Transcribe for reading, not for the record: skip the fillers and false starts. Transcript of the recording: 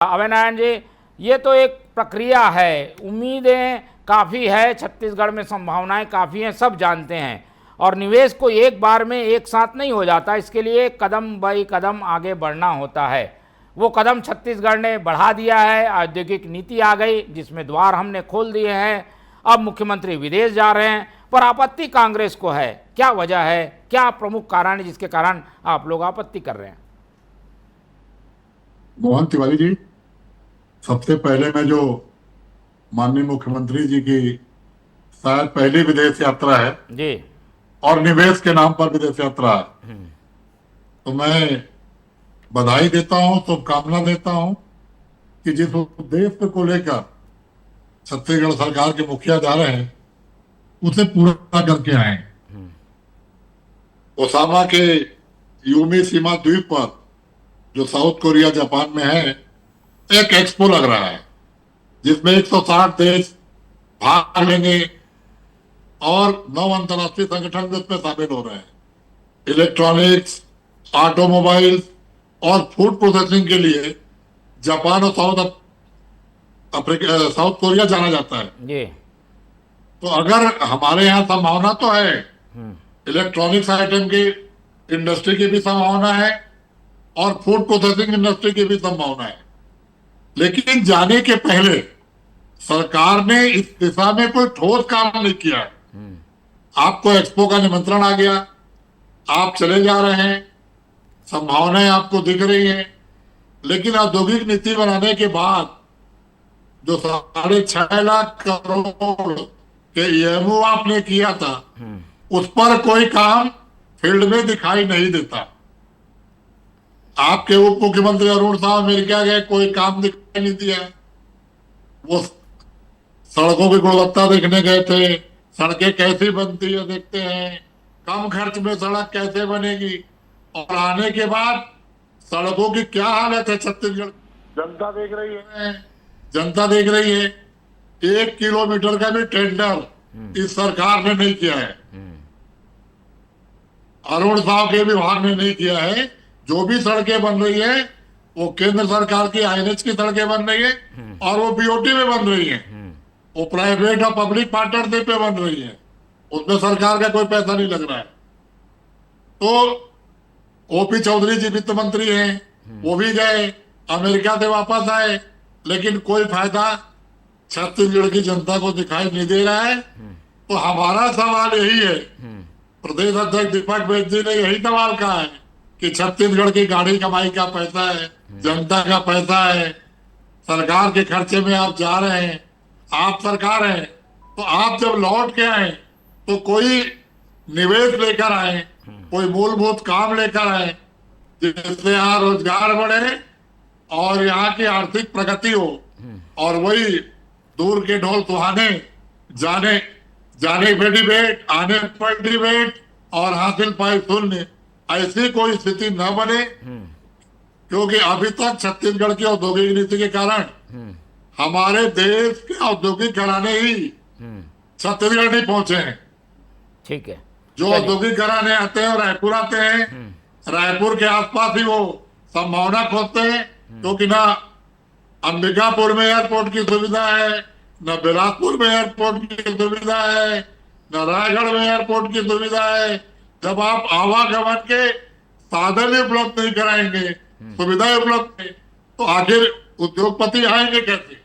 अभय नारायण जी, ये तो एक प्रक्रिया है, उम्मीदें काफ़ी है, छत्तीसगढ़ में संभावनाएं काफ़ी हैं, सब जानते हैं। और निवेश को एक बार में एक साथ नहीं हो जाता, इसके लिए कदम बाई कदम आगे बढ़ना होता है। वो कदम छत्तीसगढ़ ने बढ़ा दिया है, औद्योगिक नीति आ गई जिसमें द्वार हमने खोल दिए हैं। अब मुख्यमंत्री विदेश जा रहे हैं, पर आपत्ति कांग्रेस को है। क्या वजह है, क्या प्रमुख कारण है जिसके कारण आप लोग आपत्ति कर रहे हैं? मोहन तिवारी जी, सबसे पहले मैं जो माननीय मुख्यमंत्री जी की शायद पहली विदेश यात्रा है जी। और निवेश के नाम पर विदेश यात्रा है, तो मैं बधाई देता हूं, शुभकामना देता हूं कि जिस उद्देश्य को लेकर छत्तीसगढ़ सरकार के मुखिया जा रहे हैं उसे पूरा करके आए। ओसामा के यूमी सीमा द्वीप पर जो साउथ कोरिया जापान में है, एक एक्सपो लग रहा है जिसमें 160 देश भाग लेंगे और 9 अंतर्राष्ट्रीय संगठन भी उसमें शामिल हो रहे हैं। इलेक्ट्रॉनिक्स, ऑटोमोबाइल्स और फूड प्रोसेसिंग के लिए जापान और साउथ कोरिया जाना जाता है। जी। तो अगर हमारे यहाँ संभावना तो है, इलेक्ट्रॉनिक्स आइटम की इंडस्ट्री की भी संभावना है और फूड प्रोसेसिंग इंडस्ट्री की भी संभावना है, लेकिन जाने के पहले सरकार ने इस दिशा में कोई ठोस काम नहीं किया है। आपको एक्सपो का निमंत्रण आ गया, आप चले जा रहे हैं, संभावनाएं आपको दिख रही हैं, लेकिन औद्योगिक नीति बनाने के बाद जो 6.5 लाख करोड़ के ईएमओ आपने किया था, उस पर कोई काम फील्ड में दिखाई नहीं देता। आपके उप मुख्यमंत्री अरुण साहब अमेरिका गए, कोई काम दिखाई नहीं दिया। वो सड़कों की गुणवत्ता देखने गए थे, सड़कें कैसी बनती है देखते हैं, कम खर्च में सड़क कैसे बनेगी, और आने के बाद सड़कों की क्या हालत है छत्तीसगढ़, जनता देख रही है, जनता देख रही है। 1 किलोमीटर का भी टेंडर इस सरकार ने नहीं किया है, अरुण साहब के विभाग ने नहीं किया है। जो भी सड़कें बन रही है वो केंद्र सरकार की आईएनएच की सड़कें बन रही है और वो बीओटी में बन रही है, वो प्राइवेट और पब्लिक पार्टनरशिप पे बन रही है, उसमें सरकार का कोई पैसा नहीं लग रहा है। तो ओपी चौधरी जी वित्त मंत्री हैं, वो भी गए, अमेरिका से वापस आए, लेकिन कोई फायदा छत्तीसगढ़ की जनता को दिखाई नहीं दे रहा है। तो हमारा सवाल यही है, प्रदेश अध्यक्ष दीपक बैज जी ने यही सवाल कहा है कि छत्तीसगढ़ की गाड़ी कमाई का पैसा है, जनता का पैसा है, सरकार के खर्चे में आप जा रहे हैं, आप सरकार है, तो आप जब लौट के आए तो कोई निवेश लेकर आए, कोई मूलभूत काम लेकर आए जिससे यहाँ रोजगार बढ़े और यहाँ की आर्थिक प्रगति हो, और वही दूर के ढोल सुहाने, जाने जाने पे डिबेट, आने पर डिबेट और हासिल पाए शून्य, ऐसी कोई स्थिति न बने। क्योंकि अभी तक छत्तीसगढ़ की औद्योगिक नीति के कारण हमारे देश के औद्योगिक घराने ही छत्तीसगढ़ नहीं पहुंचे हैं। ठीक है। जो औद्योगिक घराने आते हैं और रायपुर आते हैं, रायपुर के आसपास ही वो संभावना खोजते हैं, क्योंकि ना अंबिकापुर में एयरपोर्ट की सुविधा है, न बिलासपुर में एयरपोर्ट की सुविधा है, न रायगढ़ में एयरपोर्ट की सुविधा है। जब आप आवागमन के साधन उपलब्ध नहीं कराएंगे, सुविधाएं उपलब्ध नहीं, तो आखिर उद्योगपति आएंगे कैसे?